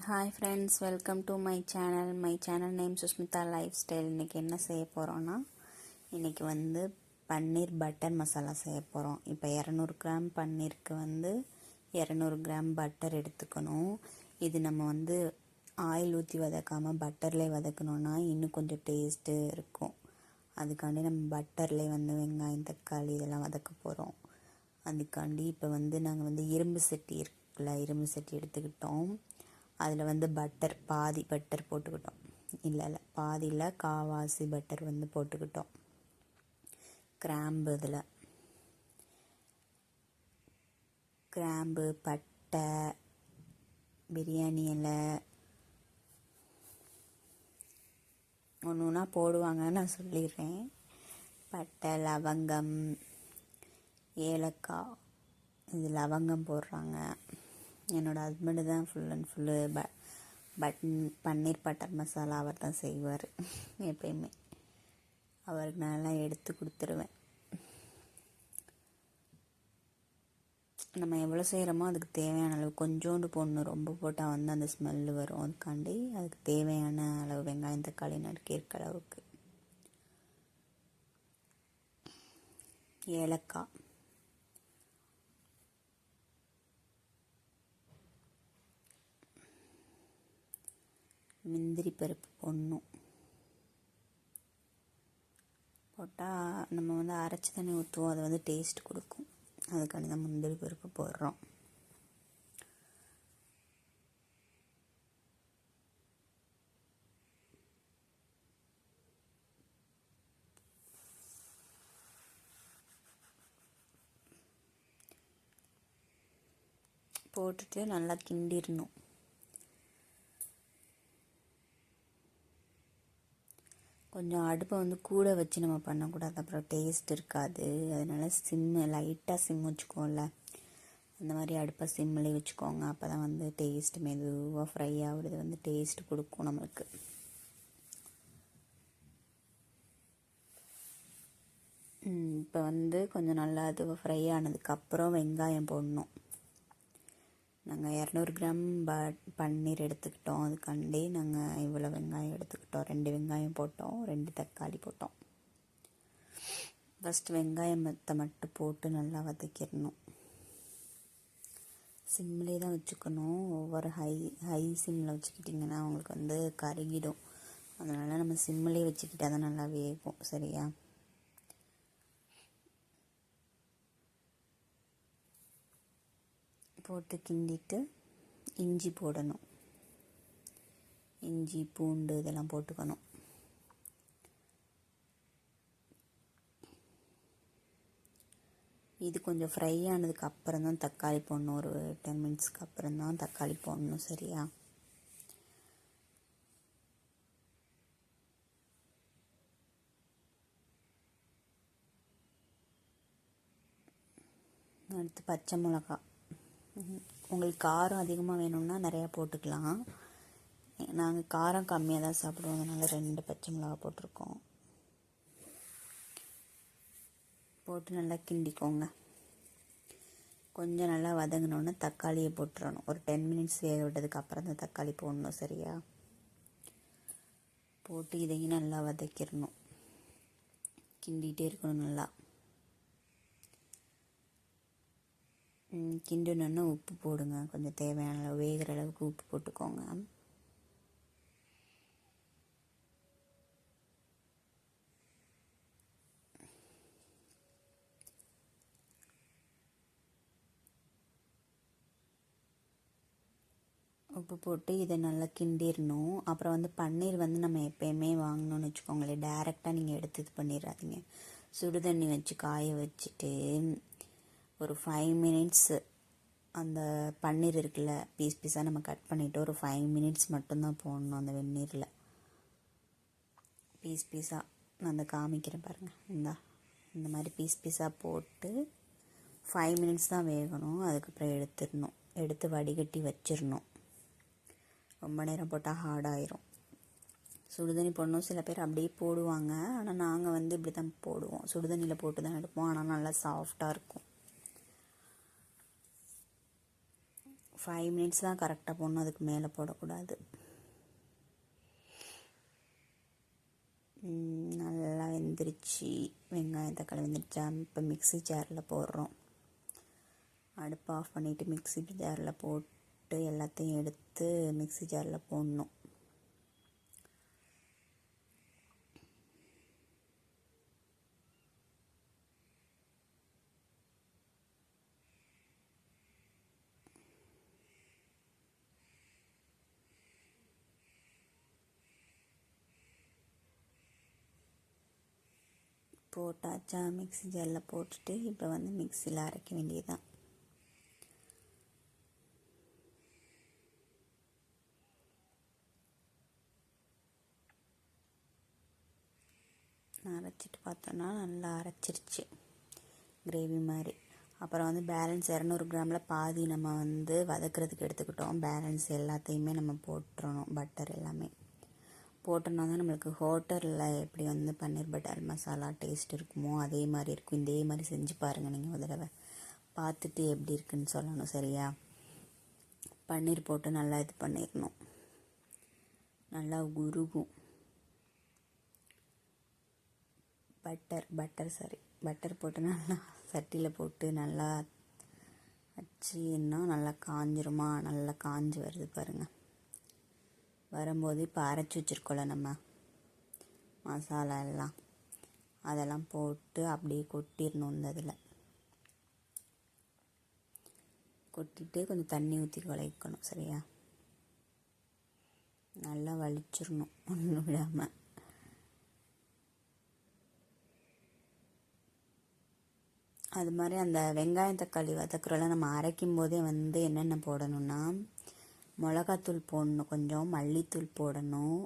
Hi friends, welcome to my channel name Sushmita life style. இன்றைக்கி என்ன செய்ய போகிறோன்னா, இன்றைக்கி பன்னீர் பட்டர் மசாலா செய்ய போகிறோம். இப்போ 200 கிராம் பன்னீருக்கு 200 கிராம் பட்டர் எடுத்துக்கணும். இது நம்ம ஆயில் ஊற்றி வதக்காமல் பட்டர்லேயே வதக்கணுன்னா இன்னும் கொஞ்சம் டேஸ்ட்டு இருக்கும். அதுக்காண்டி நம்ம பட்டர்லேயே வெங்காயம் தக்காளி இதெல்லாம் வதக்க போகிறோம். அதுக்காண்டி இப்போ நாங்கள் இரும்பு சட்டி இருக்குல்ல, இரும்பு சட்டி எடுத்துக்கிட்டோம். அதில் பட்டர் பாதி பட்டர் போட்டுக்கிட்டோம். இல்லை பாதியில் காவாசி பட்டர் போட்டுக்கிட்டோம். கிராம்பு பட்டை பிரியாணி இலை ஒன்று ஒன்றா போடுவாங்க, நான் சொல்லிடுறேன். பட்டை லவங்கம் ஏலக்காய், இது லவங்கம் போடுறாங்க. என்னோடய ஹஸ்பண்டு தான் full and full paneer butter masala அவர் தான் செய்வார். எப்பயுமே அவருக்கு நல்லா எடுத்து கொடுத்துருவேன். நம்ம எவ்வளோ செய்கிறோமோ அதுக்கு தேவையான அளவு கொஞ்சோண்டு போடணும். ரொம்ப போட்டால் அந்த ஸ்மெல்லு வரும். அதுக்காண்டி அதுக்கு தேவையான அளவு வெங்காயம் தக்காளி நறுக்கியிருக்க அளவுக்கு ஏலக்காய், முந்திரி பருப்பு போடணும். போட்டால் நம்ம அரைச்சி தண்ணி ஊற்றுவோம், அது டேஸ்ட் கொடுக்கும். அதுக்காண்டி தான் முந்திரி பருப்பு போடுறோம். போட்டுட்டு நல்லா கிண்டிடணும். கொஞ்சம் அடுப்பை கூட வச்சு நம்ம பண்ணக்கூடாது, அப்புறம் டேஸ்ட் இருக்காது. அதனால் லைட்டாக சிம் வச்சுக்கோங்கள. அந்த மாதிரி அடுப்பை சிம்மிலே வச்சுக்கோங்க. அப்போ தான் டேஸ்ட் மெதுவாக ஃப்ரை ஆகுறது டேஸ்ட் கொடுக்கும் நம்மளுக்கு. இப்போ கொஞ்சம் நல்லா அது ஃப்ரை ஆனதுக்கப்புறம் வெங்காயம் போடணும். நாங்கள் 200 கிராம் பன்னீர் எடுத்துக்கிட்டோம். அதுக்காண்டி நாங்கள் இவ்வளோ வெங்காயம் எடுத்துக்கிட்டோம். 2 வெங்காயம் போட்டோம், 2 தக்காளி போட்டோம். ஃபஸ்ட்டு வெங்காயத்தை மட்டும் போட்டு நல்லா வதக்கிடணும். சிம்மிலே தான் வச்சுக்கணும். ஒவ்வொரு ஹை சிம்மில் வச்சுக்கிட்டிங்கன்னா உங்களுக்கு கருகிடும். அதனால் நம்ம சிம்மிலே வச்சுக்கிட்டால் தான் நல்லா வேகும். சரியா? போட்டு கிண்டிட்டு இஞ்சி போடணும். இஞ்சி பூண்டு இதெல்லாம் போட்டுக்கணும். இது கொஞ்சம் ஃப்ரை ஆனதுக்கு அப்புறம் தான் தக்காளி போடணும். ஒரு 10 மினிட்ஸ்க்கு அப்புறம் தான் தக்காளி போடணும். சரியா? அடுத்து பச்சை மிளகா. உங்களுக்கு காரம் அதிகமாக வேணும்னா நிறையா போட்டுக்கலாம். நாங்கள் காரம் கம்மியாக தான் சாப்பிடுவோம், அதனால் 2 பச்சை மிளகா போட்டிருக்கோம். போட்டு நல்லா கிண்டிக்கோங்க. கொஞ்சம் நல்லா வதங்கினோன்னே தக்காளியை போட்டுறணும். ஒரு 10 மினிட்ஸ் வேக விட்டதுக்கு அப்புறம் தான் தக்காளி போடணும். சரியா? போட்டு இதையும் நல்லா வதக்கிடணும். கிண்டிகிட்டே இருக்கணும். நல்லா கிண்டணுன்னா உப்பு போடுங்க. கொஞ்சம் தேவையான அளவு வேகிற அளவுக்கு உப்பு போட்டுக்கோங்க. உப்பு போட்டு இதை நல்லா கிண்டிடணும். அப்புறம் பன்னீர் நம்ம எப்போயுமே வாங்கணும்னு வச்சுக்கோங்களேன், டைரெக்டாக நீங்கள் எடுத்து இது பண்ணிடாதீங்க. சுடு தண்ணி வச்சு காய வச்சுட்டு ஒரு 5 மினிட்ஸு அந்த பன்னீர் இருக்குல்ல, பீஸாக நம்ம கட் பண்ணிவிட்டு ஒரு 5 மினிட்ஸ் மட்டும்தான் போடணும் அந்த வெந்நீரில். பீஸாக நான் காமிக்கிறேன் பாருங்கள். இந்த மாதிரி பீஸாக போட்டு 5 மினிட்ஸ் தான் வேகணும். அதுக்கப்புறம் எடுத்துடணும். எடுத்து வடிகட்டி வச்சிடணும். ரொம்ப நேரம் போட்டால் ஹார்டாயிரும். சுடுதண்ணி போடணும். சில பேர் அப்படியே போடுவாங்க, ஆனால் நாங்கள் இப்படி தான் போடுவோம். சுடுதண்ணியில் போட்டு தான் எடுப்போம். ஆனால் நல்லா சாஃப்டாக இருக்கும். 5 மினிட்ஸ் தான் கரெக்டாக போடணும், அதுக்கு மேலே போடக்கூடாது. நல்லா வெந்துருச்சு. வெங்காயம் தக்காளி வெந்துருச்சா? இப்போ மிக்ஸி ஜாரில் போடுறோம். அடுப்பு ஆஃப் பண்ணிவிட்டு மிக்ஸி ஜாரில் போட்டு எல்லாத்தையும் எடுத்து மிக்ஸி ஜாரில் போடணும். போட்டாச்சா? மிக்ஸி ஜாரில் போட்டுட்டு இப்போ வந்து மிக்ஸியில் அரைக்க வேண்டியதுதான். அரைச்சிட்டு பார்த்தோன்னா நல்லா அரைச்சிருச்சு, கிரேவி மாதிரி. அப்புறம் வந்து பேலன்ஸ் 200 கிராமில் பாதி நம்ம வந்து வதக்கிறதுக்கு எடுத்துக்கிட்டோம். பேலன்ஸ் எல்லாத்தையுமே நம்ம போட்டுறணும். பட்டர் எல்லாமே போட்டோன்னா தான் நம்மளுக்கு ஹோட்டலில் எப்படி வந்து பன்னீர் பட்டர் மசாலா டேஸ்ட் இருக்குமோ அதே மாதிரி இருக்கும். இதே மாதிரி செஞ்சு பாருங்கள். நீங்கள் ஒரு தடவை பார்த்துட்டு எப்படி இருக்குன்னு சொல்லணும். சரியா? பன்னீர் போட்டு நல்லா இது பண்ணிடணும். நல்லா உருகும். பட்டர் போட்டு நல்லா சட்டியில் போட்டு நல்லா வச்சுன்னா நல்லா காஞ்சிருமா? நல்லா காஞ்சி வருது பாருங்கள். வரும்போது இப்போ அரைச்சி வச்சுருக்கோம்ல நம்ம மசாலா எல்லாம், அதெல்லாம் போட்டு அப்படியே கொட்டிடணும். இந்த இதில் கொட்டிட்டு கொஞ்சம் தண்ணி ஊற்றி குழைக்கணும். சரியா? நல்லா வலிச்சிடணும் ஒன்றும் விடாமல். அது மாதிரி அந்த வெங்காயம் தக்காளி வதக்குறோம்ல, நம்ம அரைக்கும் போதே வந்து என்னென்ன போடணும்னா மிளகாத்தூள் போடணும், கொஞ்சம் மல்லித்தூள் போடணும்,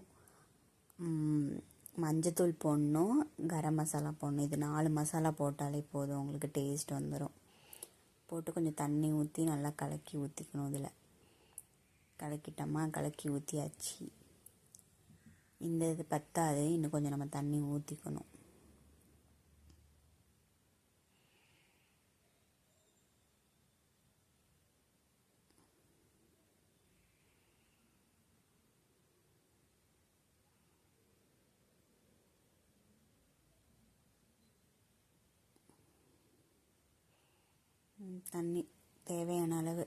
மஞ்சத்தூள் போடணும், கரம் மசாலா போடணும். இது 4 மசாலா போட்டாலே போதும், உங்களுக்கு டேஸ்ட் வந்துடும். போட்டு கொஞ்சம் தண்ணி ஊற்றி நல்லா கலக்கி ஊற்றிக்கணும். இதில் கலக்கிட்டோமா? கலக்கி ஊற்றியாச்சு. இந்த இது பத்தாது, இன்னும் கொஞ்சம் நம்ம தண்ணி ஊற்றிக்கணும். தண்ணி தேவையான அளவு,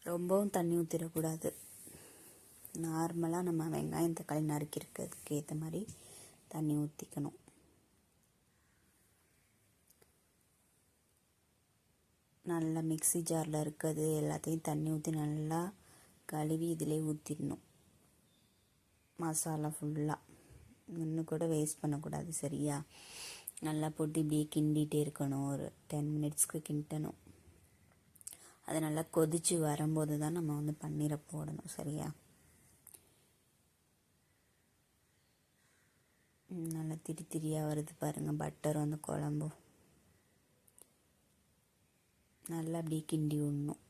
ரொம்பவும் தண்ணி ஊற்றிடக்கூடாது. நார்மலாக நம்ம வெங்காயம் தக்காளி நறுக்கிக்கிறதுக்கு ஏற்ற மாதிரி தண்ணி ஊற்றிக்கணும். நல்லா மிக்ஸி ஜாரில் இருக்கிறது எல்லாத்தையும் தண்ணி ஊற்றி நல்லா கழுவி இதிலே ஊற்றிடணும். மசாலா ஃபுல்லாக இன்னும் கூட வேஸ்ட் பண்ணக்கூடாது. சரியா? நல்லா போட்டு இப்படியே கிண்டிகிட்டே இருக்கணும். ஒரு 10 மினிட்ஸ்க்கு கிண்டணும். அது நல்லா கொதித்து வரும்போது தான் நம்ம வந்து பன்னீரை போடணும். சரியா? நல்லா திரியாக வருது பாருங்கள். பட்டர் வந்து குழம்பும் நல்லா அப்படியே கிண்டி விடணும்.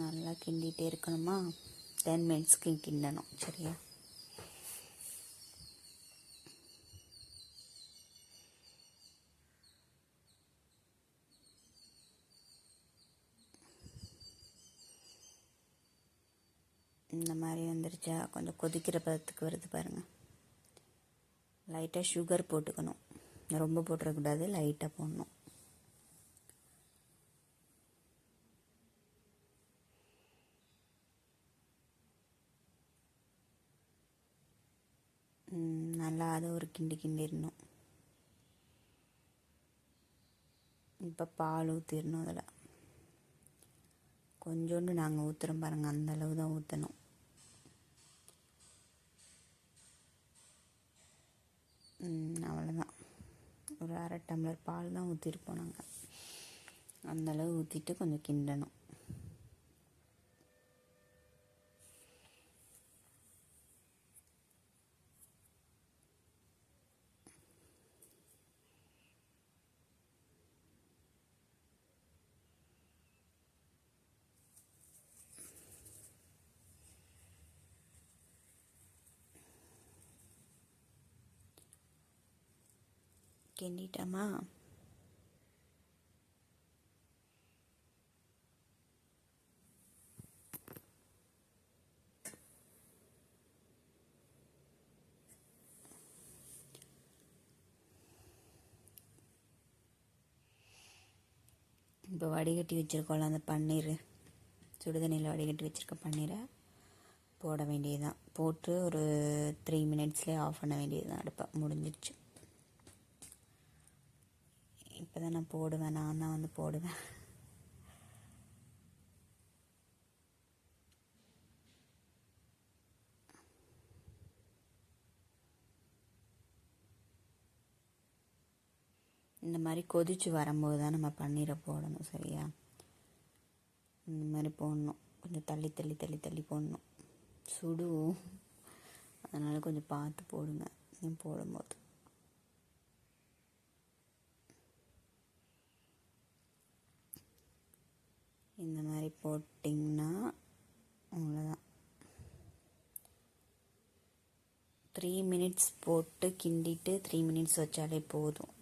நல்லா கிண்டிகிட்டே இருக்கணுமா? 10 மினிட்ஸ்க்கு கிண்டணும். சரியா? இந்த மாதிரி வந்துருச்சா? கொஞ்சம் கொதிக்கிற பதத்துக்கு வருது பாருங்கள். லைட்டாக சுகர் போட்டுக்கணும், ரொம்ப போட்டுறக்கூடாது, லைட்டாக போடணும். நல்லா அதை ஒரு கிண்டிடணும். இப்போ பால் ஊற்றிடணும். அதில் கொஞ்சோண்டு நாங்கள் ஊற்றுறோம் பாருங்கள், அந்தளவு தான் ஊற்றணும். அவ்வளோதான், ஒரு அரை டம்ளர் பால் தான் ஊற்றிருப்போம் நாங்கள். அந்தளவு ஊற்றிட்டு கொஞ்சம் கிண்டணும். கிண்டிட்டோமா? இப்போ வடிகட்டி வச்சுருக்கோம்ல அந்த பன்னீர், சுடுதண்ணியில் வடிகட்டி வச்சுருக்க பன்னீரை போட வேண்டியதுதான். போட்டு ஒரு 3 மினிட்ஸ்லேயே ஆஃப் பண்ண வேண்டியது தான். அடுப்பை முடிஞ்சிடுச்சு. இப்போ தான் நான் போடுவேன், நான் தான் வந்து போடுவேன். இந்த மாதிரி கொதிச்சு வரும்போது தான் நம்ம பன்னீரை போடணும், சரியா? இந்த மாதிரி போடணும், கொஞ்சம் தள்ளி தள்ளி தள்ளி தள்ளி போடணும். சுடும், அதனால் கொஞ்சம் பார்த்து போடுங்க போடும்போது. இந்த மாதிரி போட்டிங்கன்னா அவ்வளோதான். 3 மினிட்ஸ் போட்டு கிண்டிட்டு 3 மினிட்ஸ் வச்சாலே போதும்.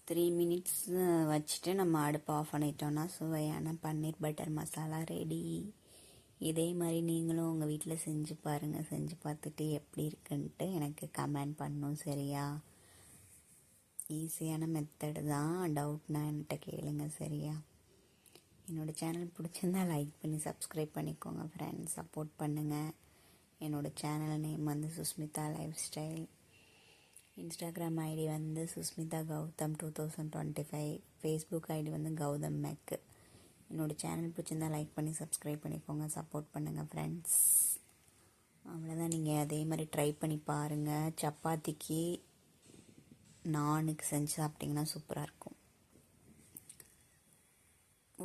த்ரீ மினிட்ஸ் வச்சுட்டு நம்ம அடுப்பு ஆஃப் பண்ணிட்டோன்னா சுவையான பன்னீர் பட்டர் மசாலா ரெடி. இதே மாதிரி நீங்களும் உங்கள் வீட்டில் செஞ்சு பாருங்கள். செஞ்சு பார்த்துட்டு எப்படி இருக்குன்ட்டு எனக்கு கமெண்ட் பண்ணணும், சரியா? ஈஸியான மெத்தடு தான், டவுட்னா என்கிட்ட கேளுங்க, சரியா? என்னோடய சேனல் பிடிச்சிருந்தா லைக் பண்ணி சப்ஸ்கிரைப் பண்ணிக்கோங்க ஃப்ரெண்ட்ஸ், சப்போர்ட் பண்ணுங்கள். என்னோடய சேனல் நேம் வந்து Sushmita lifestyle. Instagram ID வந்து சுஸ்மிதா கௌதம் 2025. ஃபேஸ்புக் ஐடி வந்து கௌதம் மேக்கு. என்னோடய சேனல் பிடிச்சிருந்தா லைக் பண்ணி சப்ஸ்கிரைப் பண்ணிக்கோங்க, சப்போர்ட் பண்ணுங்கள் ஃப்ரெண்ட்ஸ். அவ்வளோதான். நீங்கள் அதே மாதிரி ட்ரை பண்ணி பாருங்கள். சப்பாத்திக்கு நானுக்கு செஞ்சு சாப்பிட்டிங்கன்னா சூப்பராக இருக்கும்.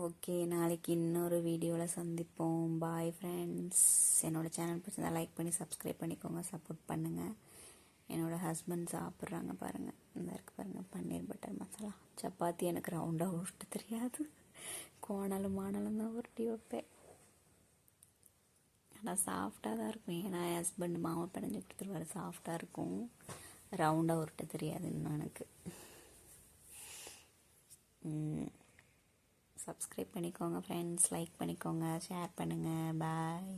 ஓகே, நாளைக்கு இன்னொரு வீடியோவில் சந்திப்போம். Bye friends. என்னோடய சேனல் பிடிச்சிருந்தா லைக் பண்ணி சப்ஸ்கிரைப் பண்ணிக்கோங்க, சப்போர்ட் பண்ணுங்கள். என்னோடய ஹஸ்பண்ட் சாப்பிட்றாங்க பாருங்கள், இந்த இருக்குது பாருங்கள் பன்னீர் பட்டர் மசாலா. சப்பாத்தி எனக்கு ரவுண்டாக உருட்ட தெரியாது, கோணலும் மாணலும் தான் உருட்டி வைப்பேன். ஆனால் சாஃப்டாக தான் இருக்கும். ஏன்னா என் ஹஸ்பண்ட் மாவை பிணைஞ்சு கொடுத்துருவாரு, சாஃப்டாக இருக்கும். ரவுண்டாக உருட்ட தெரியாது இன்னும் எனக்கு. சப்ஸ்கிரைப் பண்ணிக்கோங்க ஃப்ரெண்ட்ஸ், லைக் பண்ணிக்கோங்க, ஷேர் பண்ணுங்கள். பாய்.